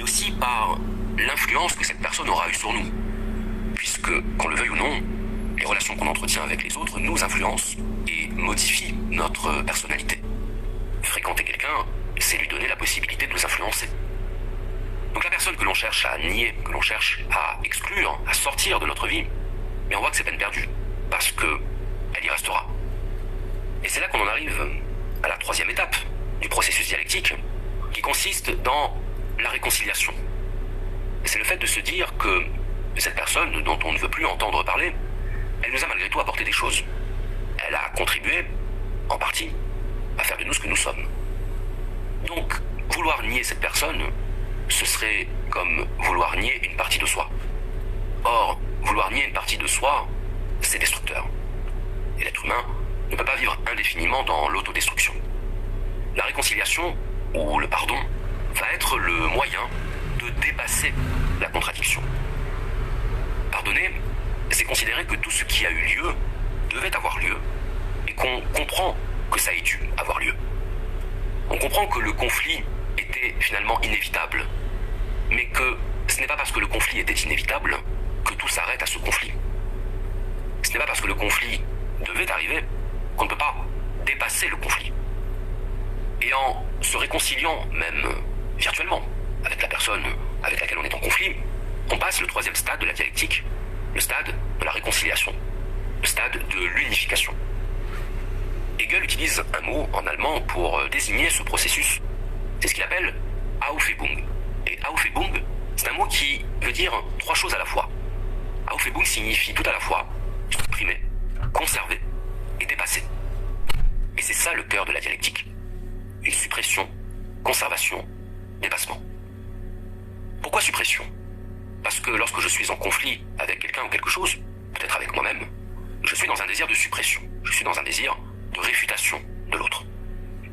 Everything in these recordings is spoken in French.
aussi par l'influence que cette personne aura eue sur nous. Puisque, qu'on le veuille ou non, les relations qu'on entretient avec les autres nous influencent et modifient notre personnalité. Fréquenter quelqu'un, c'est lui donner la possibilité de nous influencer. Donc la personne que l'on cherche à nier, que l'on cherche à exclure, à sortir de notre vie, mais on voit que c'est peine perdue, parce que elle y restera. Et c'est là qu'on en arrive à la troisième étape du processus dialectique, qui consiste dans la réconciliation. Et c'est le fait de se dire que cette personne dont on ne veut plus entendre parler, elle nous a malgré tout apporté des choses. Elle a contribué, en partie, à faire de nous ce que nous sommes. Donc, vouloir nier cette personne, ce serait comme vouloir nier une partie de soi. Or, vouloir nier une partie de soi, c'est destructeur. Et l'être humain ne peut pas vivre indéfiniment dans l'autodestruction. La réconciliation, ou le pardon, va être le moyen de dépasser la contradiction. Pardonner, c'est considérer que tout ce qui a eu lieu devait avoir lieu, et qu'on comprend que ça ait dû avoir lieu. On comprend que le conflit était finalement inévitable, mais que ce n'est pas parce que le conflit était inévitable que tout s'arrête à ce conflit. Ce n'est pas parce que le conflit devait arriver qu'on ne peut pas dépasser le conflit. Et en se réconciliant, même virtuellement, avec la personne avec laquelle on est en conflit, on passe le troisième stade de la dialectique, le stade de la réconciliation, le stade de l'unification. Hegel utilise un mot en allemand pour désigner ce processus. C'est ce qu'il appelle Aufhebung. Et Aufhebung, c'est un mot qui veut dire trois choses à la fois. Aufhebung signifie tout à la fois supprimer, conserver et dépasser. Et c'est ça le cœur de la dialectique. Une suppression, conservation, dépassement. Pourquoi suppression ? Parce que lorsque je suis en conflit avec quelqu'un ou quelque chose, peut-être avec moi-même, je suis dans un désir de suppression, je suis dans un désir de réfutation de l'autre.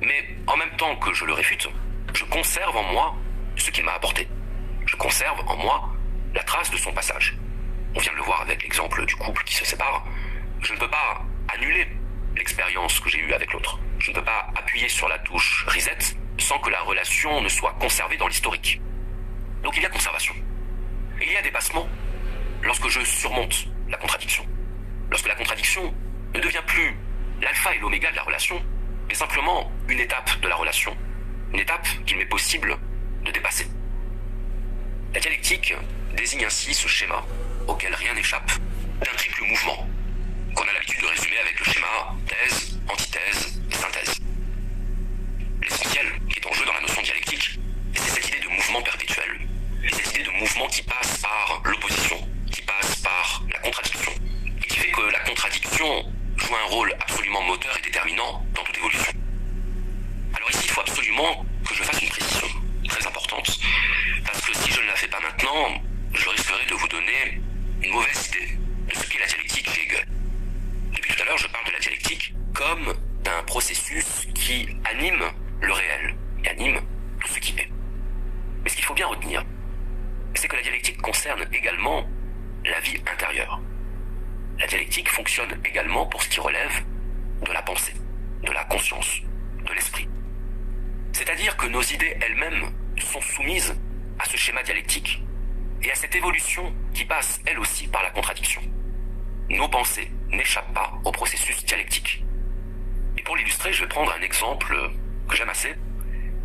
Mais en même temps que je le réfute, je conserve en moi ce qu'il m'a apporté. Je conserve en moi la trace de son passage. On vient de le voir avec l'exemple du couple qui se sépare. Je ne peux pas annuler l'expérience que j'ai eue avec l'autre. Je ne peux pas appuyer sur la touche reset sans que la relation ne soit conservée dans l'historique. Donc il y a conservation. Et il y a dépassement lorsque je surmonte la contradiction. Lorsque la contradiction ne devient plus l'alpha et l'oméga de la relation, mais simplement une étape de la relation. Une étape qu'il m'est possible de dépasser. La dialectique désigne ainsi ce schéma auquel rien n'échappe d'un triple mouvement qu'on a l'habitude de résumer avec le schéma thèse, antithèse et synthèse. L'essentiel qui est en jeu dans la notion dialectique, c'est cette idée de mouvement perpétuel, cette idée de mouvement qui passe par l'opposition, qui passe par la contradiction, et qui fait que la contradiction joue un rôle absolument moteur et déterminant dans toute évolution. Alors ici, il faut absolument que je fasse une précision très importante, parce que si je ne la fais pas maintenant, je risquerai de vous donner une mauvaise idée de ce qu'est la dialectique chez Hegel. Depuis tout à l'heure, je parle de la dialectique comme d'un processus qui anime le réel, et anime tout ce qui est. Mais ce qu'il faut bien retenir, c'est que la dialectique concerne également la vie intérieure. La dialectique fonctionne également pour ce qui relève de la pensée, de la conscience, de l'esprit. C'est-à-dire que nos idées elles-mêmes sont soumises à ce schéma dialectique et à cette évolution qui passe elle aussi par la contradiction. Nos pensées n'échappent pas au processus dialectique. Et pour l'illustrer, je vais prendre un exemple que j'aime assez,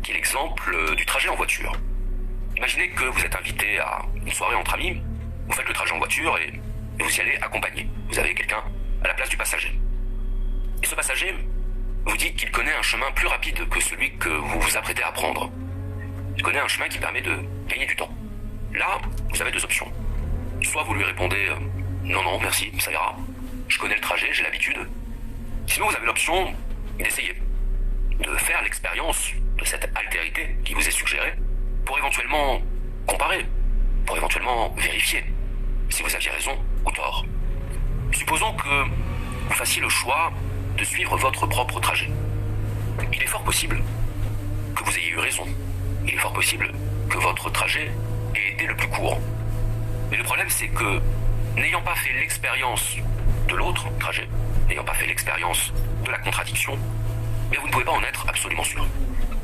qui est l'exemple du trajet en voiture. Imaginez que vous êtes invité à une soirée entre amis, vous faites le trajet en voiture et vous y allez accompagné. Vous avez quelqu'un à la place du passager. Et ce passager vous dit qu'il connaît un chemin plus rapide que celui que vous vous apprêtez à prendre. Il connaît un chemin qui permet de gagner du temps. Là, vous avez deux options. Soit vous lui répondez « Non, non, merci, ça ira. Je connais le trajet, j'ai l'habitude. » Sinon, vous avez l'option d'essayer, de faire l'expérience de cette altérité qui vous est suggérée pour éventuellement comparer, pour éventuellement vérifier si vous aviez raison ou tort. Supposons que vous fassiez le choix de suivre votre propre trajet. Il est fort possible que vous ayez eu raison. Il est fort possible que votre trajet ait été le plus court. Mais le problème, c'est que, n'ayant pas fait l'expérience de l'autre trajet, n'ayant pas fait l'expérience de la contradiction, mais vous ne pouvez pas en être absolument sûr.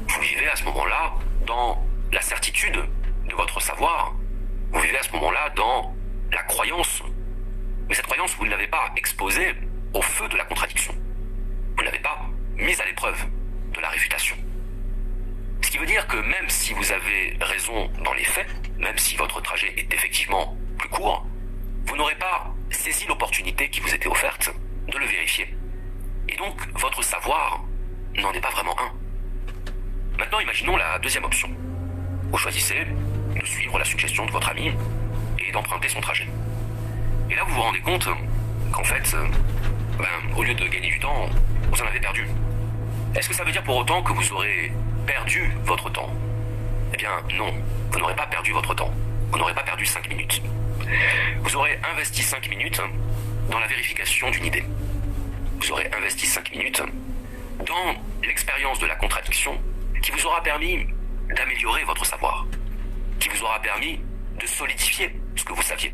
Vous vivez à ce moment-là dans la certitude de votre savoir, vous vivez à ce moment-là dans la croyance. Mais cette croyance, vous ne l'avez pas exposée au feu de la contradiction. Vous ne l'avez pas mise à l'épreuve de la réfutation. Ce qui veut dire que même si vous avez raison dans les faits, même si votre trajet est effectivement plus court, vous n'aurez pas saisi l'opportunité qui vous était offerte de le vérifier. Et donc, votre savoir n'en est pas vraiment un. Maintenant, imaginons la deuxième option. Vous choisissez de suivre la suggestion de votre ami et d'emprunter son trajet. Et là, vous vous rendez compte qu'en fait, au lieu de gagner du temps, vous en avez perdu. Est-ce que ça veut dire pour autant que vous aurez perdu votre temps? Eh bien, non, vous n'aurez pas perdu votre temps. Vous n'aurez pas perdu 5 minutes. Vous aurez investi 5 minutes dans la vérification d'une idée. Vous aurez investi 5 minutes dans l'expérience de la contradiction qui vous aura permis d'améliorer votre savoir, qui vous aura permis de solidifier ce que vous saviez.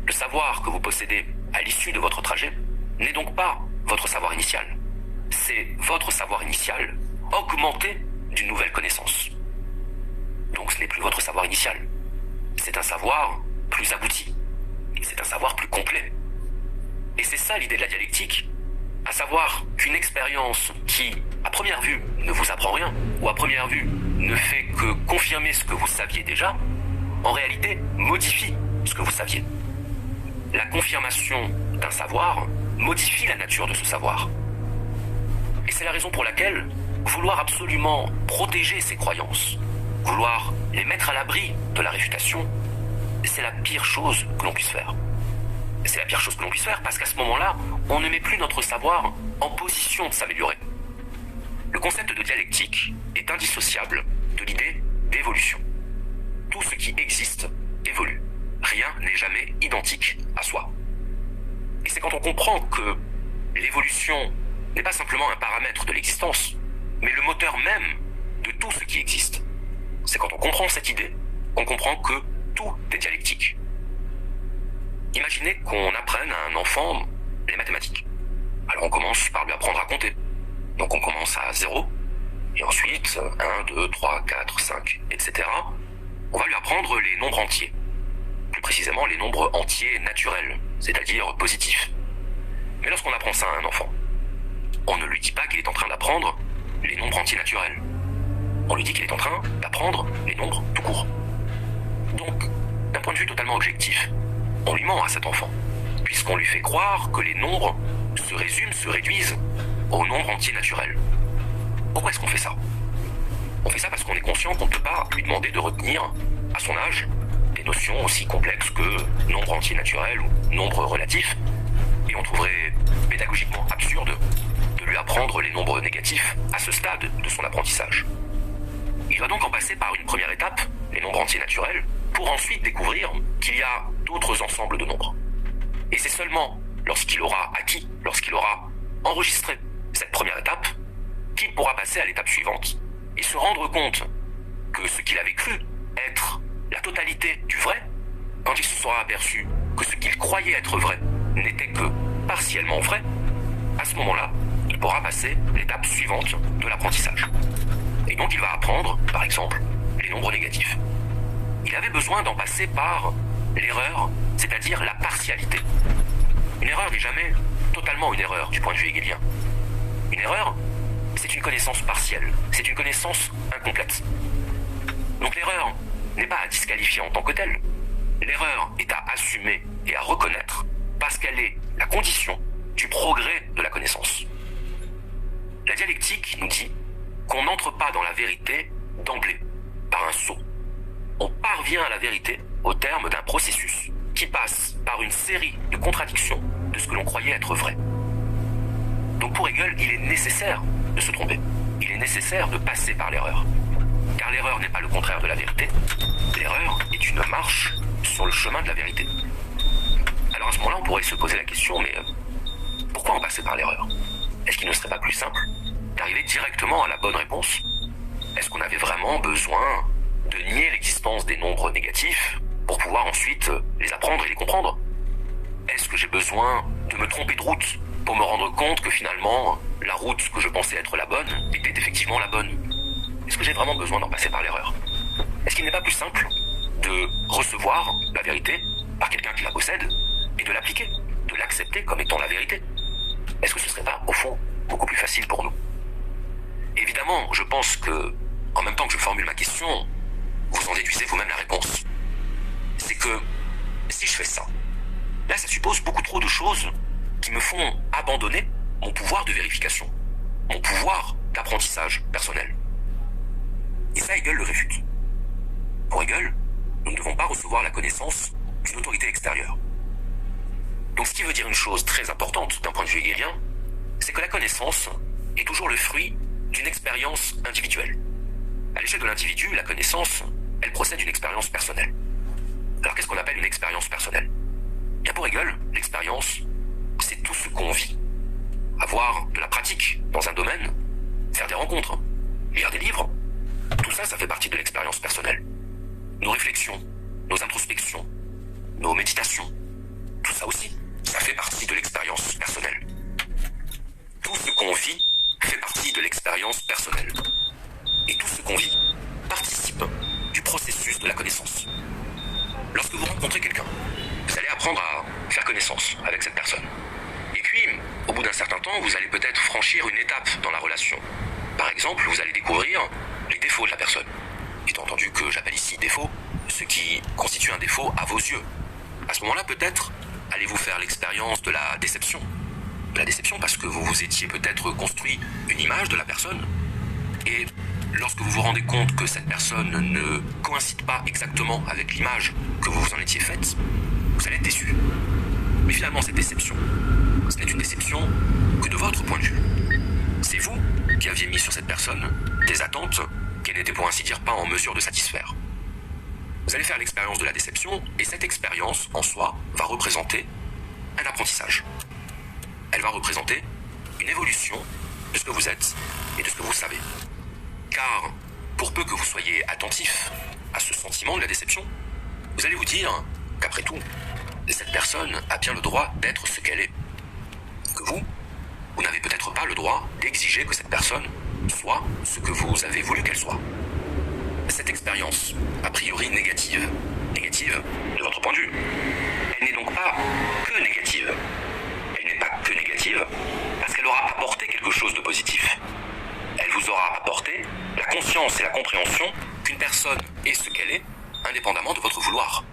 Le savoir que vous possédez à l'issue de votre trajet n'est donc pas votre savoir initial. C'est votre savoir initial augmenté d'une nouvelle connaissance. Donc ce n'est plus votre savoir initial. C'est un savoir plus abouti. C'est un savoir plus complet. Et c'est ça l'idée de la dialectique, à savoir qu'une expérience qui, à première vue, ne vous apprend rien, ou à première vue, ne fait que confirmer ce que vous saviez déjà, en réalité, modifie ce que vous saviez. La confirmation d'un savoir modifie la nature de ce savoir. Et c'est la raison pour laquelle vouloir absolument protéger ses croyances, vouloir les mettre à l'abri de la réfutation, c'est la pire chose que l'on puisse faire. C'est la pire chose que l'on puisse faire parce qu'à ce moment-là, on ne met plus notre savoir en position de s'améliorer. Le concept de dialectique est indissociable de l'idée d'évolution. Tout ce qui existe évolue. Rien n'est jamais identique à soi. Et c'est quand on comprend que l'évolution n'est pas simplement un paramètre de l'existence, mais le moteur même de tout ce qui existe. C'est quand on comprend cette idée qu'on comprend que tout est dialectique. Imaginez qu'on apprenne à un enfant les mathématiques. Alors on commence par lui apprendre à compter. Donc on commence à 0, et ensuite 1, 2, 3, 4, 5, etc. On va lui apprendre les nombres entiers. Plus précisément les nombres entiers naturels, c'est-à-dire positifs. Mais lorsqu'on apprend ça à un enfant, on ne lui dit pas qu'il est en train d'apprendre les nombres entiers naturels. On lui dit qu'il est en train d'apprendre les nombres tout court. Donc, d'un point de vue totalement objectif, on lui ment à cet enfant, puisqu'on lui fait croire que les nombres se résument, se réduisent au nombre entier naturel. Pourquoi est-ce qu'on fait ça? On fait ça parce qu'on est conscient qu'on ne peut pas lui demander de retenir, à son âge, des notions aussi complexes que nombre entier naturel ou nombre relatif, et on trouverait pédagogiquement absurde de lui apprendre les nombres négatifs à ce stade de son apprentissage. Il va donc en passer par une première étape, les nombres entiers naturels, pour ensuite découvrir qu'il y a d'autres ensembles de nombres. Et c'est seulement lorsqu'il aura acquis, lorsqu'il aura enregistré cette première étape, qu'il pourra passer à l'étape suivante et se rendre compte que ce qu'il avait cru être la totalité du vrai, quand il se sera aperçu que ce qu'il croyait être vrai n'était que partiellement vrai, à ce moment-là, il pourra passer l'étape suivante de l'apprentissage. Et donc il va apprendre, par exemple, les nombres négatifs. Il avait besoin d'en passer par l'erreur, c'est-à-dire la partialité. Une erreur n'est jamais totalement une erreur du point de vue hegelien. Une erreur, c'est une connaissance partielle, c'est une connaissance incomplète. Donc l'erreur n'est pas à disqualifier en tant que telle. L'erreur est à assumer et à reconnaître parce qu'elle est la condition du progrès de la connaissance. La dialectique nous dit qu'on n'entre pas dans la vérité d'emblée, par un saut. On parvient à la vérité au terme d'un processus qui passe par une série de contradictions de ce que l'on croyait être vrai. Donc pour Hegel, il est nécessaire de se tromper. Il est nécessaire de passer par l'erreur. Car l'erreur n'est pas le contraire de la vérité. L'erreur est une marche sur le chemin de la vérité. Alors à ce moment-là, on pourrait se poser la question, mais pourquoi en passer par l'erreur? Est-ce qu'il ne serait pas plus simple d'arriver directement à la bonne réponse? Est-ce qu'on avait vraiment besoin de nier l'existence des nombres négatifs pour pouvoir ensuite les apprendre et les comprendre? Est-ce que j'ai besoin de me tromper de route pour me rendre compte que finalement, la route que je pensais être la bonne était effectivement la bonne? Est-ce que j'ai vraiment besoin d'en passer par l'erreur? Est-ce qu'il n'est pas plus simple de recevoir la vérité par quelqu'un qui la possède et de l'appliquer, de l'accepter comme étant la vérité. Est-ce que ce serait pas, au fond, beaucoup plus facile pour nous? Évidemment, je pense que, en même temps que je formule ma question, vous en déduisez vous-même la réponse. C'est que, si je fais ça, là ça suppose beaucoup trop de choses qui me font abandonner mon pouvoir de vérification, mon pouvoir d'apprentissage personnel. Et ça, Hegel le réfute. Pour Hegel, nous ne devons pas recevoir la connaissance d'une autorité extérieure. Donc ce qui veut dire une chose très importante d'un point de vue hegelien, c'est que la connaissance est toujours le fruit d'une expérience individuelle. À l'échelle de l'individu, la connaissance, elle procède d'une expérience personnelle. Alors qu'est-ce qu'on appelle une expérience personnelle? Bien pour Hegel, l'expérience, c'est tout ce qu'on vit. Avoir de la pratique dans un domaine, faire des rencontres, lire des livres, tout ça, ça fait partie de l'expérience personnelle. Nos réflexions, nos introspections, nos méditations, tout ça aussi, ça fait partie de l'expérience personnelle. Tout ce qu'on vit fait partie de l'expérience personnelle. Et tout ce qu'on vit participe du processus de la connaissance. Lorsque vous rencontrez quelqu'un, vous allez apprendre à faire connaissance avec cette personne. Et puis, au bout d'un certain temps, vous allez peut-être franchir une étape dans la relation. Par exemple, vous allez découvrir les défauts de la personne. Étant entendu que j'appelle ici défaut, ce qui constitue un défaut à vos yeux. À ce moment-là, peut-être, allez-vous faire l'expérience de la déception. De la déception parce que vous vous étiez peut-être construit une image de la personne. Et lorsque vous vous rendez compte que cette personne ne coïncide pas exactement avec l'image que vous vous en étiez faite, vous allez être déçu. Mais finalement, cette déception, ce n'est une déception que de votre point de vue. C'est vous qui aviez mis sur cette personne des attentes qu'elle n'était pour ainsi dire pas en mesure de satisfaire. Vous allez faire l'expérience de la déception et cette expérience en soi va représenter un apprentissage. Elle va représenter une évolution de ce que vous êtes et de ce que vous savez. Car pour peu que vous soyez attentif à ce sentiment de la déception, vous allez vous dire qu'après tout, cette personne a bien le droit d'être ce qu'elle est. Que vous n'avez peut-être pas le droit d'exiger que cette personne soit ce que vous avez voulu qu'elle soit. Cette expérience, a priori négative de votre point de vue, elle n'est donc pas que négative. Elle n'est pas que négative parce qu'elle aura apporté quelque chose de positif. Elle vous aura apporté la conscience et la compréhension qu'une personne est ce qu'elle est, indépendamment de votre vouloir.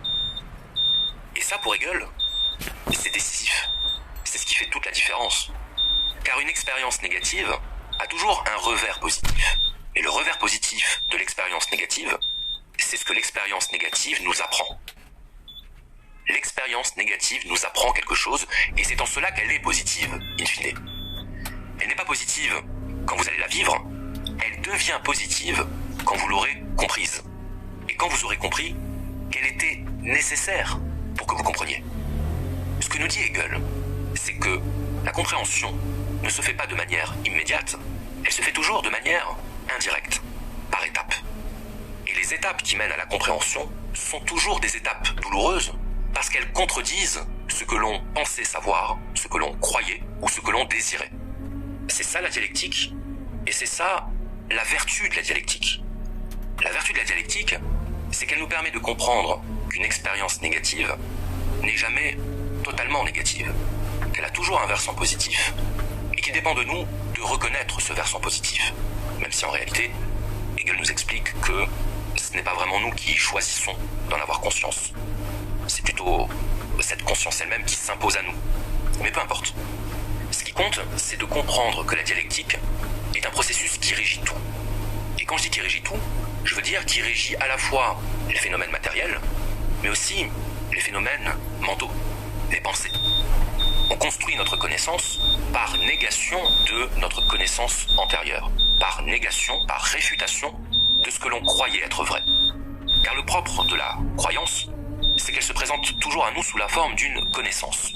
Et ça, pour Hegel, c'est décisif. C'est ce qui fait toute la différence. Car une expérience négative a toujours un revers positif. Et le revers positif de l'expérience négative, c'est ce que l'expérience négative nous apprend. L'expérience négative nous apprend quelque chose, et c'est en cela qu'elle est positive, in fine. Elle n'est pas positive quand vous allez la vivre, elle devient positive quand vous l'aurez comprise. Et quand vous aurez compris qu'elle était nécessaire pour que vous compreniez. Ce que nous dit Hegel, c'est que la compréhension ne se fait pas de manière immédiate, elle se fait toujours de manière indirecte, par étapes. Et les étapes qui mènent à la compréhension sont toujours des étapes douloureuses parce qu'elles contredisent ce que l'on pensait savoir, ce que l'on croyait ou ce que l'on désirait. C'est ça la dialectique, et c'est ça la vertu de la dialectique. La vertu de la dialectique, c'est qu'elle nous permet de comprendre qu'une expérience négative n'est jamais totalement négative, qu'elle a toujours un versant positif, et qu'il dépend de nous de reconnaître ce versant positif, même si en réalité, Hegel nous explique que ce n'est pas vraiment nous qui choisissons d'en avoir conscience. C'est plutôt cette conscience elle-même qui s'impose à nous. Mais peu importe. Ce qui compte, c'est de comprendre que la dialectique est un processus qui régit tout. Et quand je dis qui régit tout, je veux dire qui régit à la fois les phénomènes matériels, mais aussi les phénomènes mentaux, les pensées. On construit notre connaissance par négation de notre connaissance antérieure, par négation, par réfutation de ce que l'on croyait être vrai. Car le propre de la croyance, c'est qu'elle se présente toujours à nous sous la forme d'une connaissance.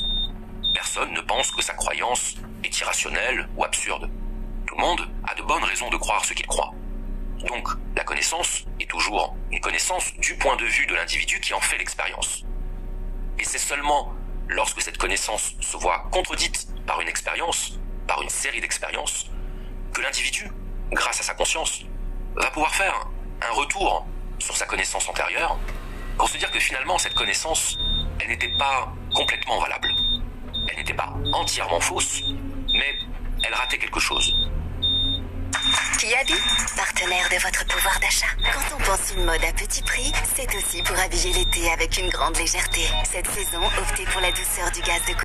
Personne ne pense que sa croyance est irrationnelle ou absurde. Tout le monde a de bonnes raisons de croire ce qu'il croit. Donc, la connaissance est toujours une connaissance du point de vue de l'individu qui en fait l'expérience. Et c'est seulement lorsque cette connaissance se voit contredite par une expérience, par une série d'expériences, que l'individu, grâce à sa conscience, va pouvoir faire un retour sur sa connaissance antérieure pour se dire que finalement cette connaissance, elle n'était pas complètement valable. Elle n'était pas entièrement fausse, mais elle ratait quelque chose. Kiabi, partenaire de votre pouvoir d'achat. Quand on pense une mode à petit prix, c'est aussi pour habiller l'été avec une grande légèreté. Cette saison, optez pour la douceur du gaz de